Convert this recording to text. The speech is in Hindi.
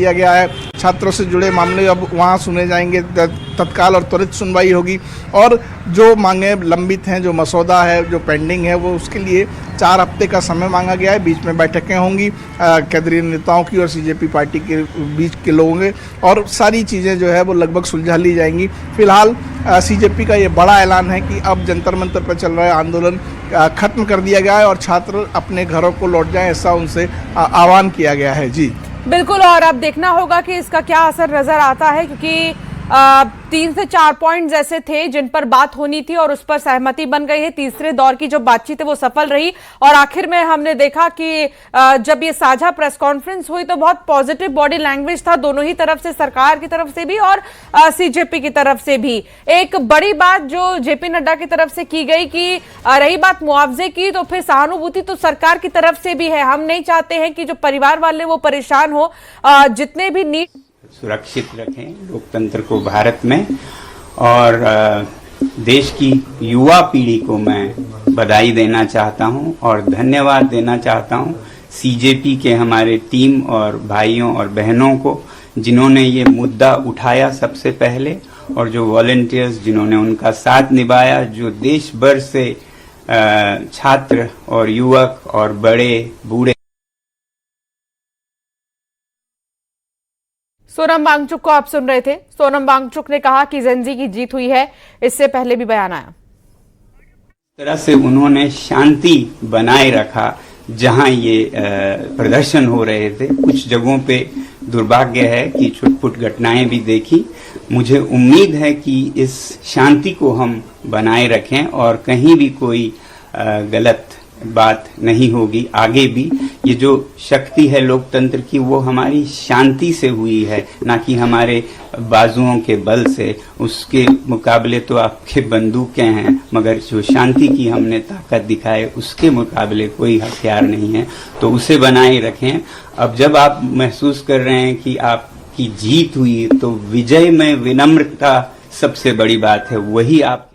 दिया गया है। छात्रों से जुड़े मामले अब वहाँ सुने जाएंगे, तत्काल और त्वरित सुनवाई होगी और जो मांगे लंबित हैं, जो मसौदा है, जो पेंडिंग है, वो उसके लिए 4 हफ्ते का समय मांगा गया है। बीच में बैठकें होंगी केंद्रीय नेताओं की और CJP पार्टी के बीच के लोगों के, और सारी चीज़ें जो है वो लगभग सुलझा ली जाएंगी। फिलहाल CJP का ये बड़ा ऐलान है कि अब जंतर मंतर पर चल रहा है आंदोलन खत्म कर दिया गया है और छात्र अपने घरों को लौट जाएं, ऐसा उनसे आह्वान किया गया है। जी बिल्कुल, और अब देखना होगा कि इसका क्या असर नजर आता है, क्योंकि 3 से 4 पॉइंट्स ऐसे थे जिन पर बात होनी थी और उस पर सहमति बन गई है। तीसरे दौर की जो बातचीत है वो सफल रही और आखिर में हमने देखा कि जब ये साझा प्रेस कॉन्फ्रेंस हुई तो बहुत पॉजिटिव बॉडी लैंग्वेज था दोनों ही तरफ से, सरकार की तरफ से भी और CJP की तरफ से भी। एक बड़ी बात जो JP नड्डा की तरफ से की गई कि रही बात मुआवजे की, तो फिर सहानुभूति तो सरकार की तरफ से भी है। हम नहीं चाहते हैं कि जो परिवार वाले वो परेशान हो, जितने भी नीड सुरक्षित रखें लोकतंत्र को भारत में, और देश की युवा पीढ़ी को मैं बधाई देना चाहता हूं और धन्यवाद देना चाहता हूं CJP के हमारे टीम और भाइयों और बहनों को, जिन्होंने ये मुद्दा उठाया सबसे पहले, और जो वॉलंटियर्स जिन्होंने उनका साथ निभाया, जो देश भर से छात्र और युवक और बड़े बूढ़े। सोनम वांगचुक को आप सुन रहे थे। सोनम वांगचुक ने कहा कि जेनजी की जीत हुई है, इससे पहले भी बयान आया। तरह से उन्होंने शांति बनाए रखा जहां ये प्रदर्शन हो रहे थे। कुछ जगहों पे दुर्भाग्य है कि छुटपुट घटनाएं भी देखी। मुझे उम्मीद है कि इस शांति को हम बनाए रखें और कहीं भी कोई गलत बात नहीं होगी आगे भी। ये जो शक्ति है लोकतंत्र की, वो हमारी शांति से हुई है, ना कि हमारे बाजुओं के बल से। उसके मुकाबले तो आपके बंदूकें हैं, मगर जो शांति की हमने ताकत दिखाए उसके मुकाबले कोई हथियार नहीं है, तो उसे बनाए रखें। अब जब आप महसूस कर रहे हैं कि आपकी जीत हुई, तो विजय में विनम्रता सबसे बड़ी बात है, वही आप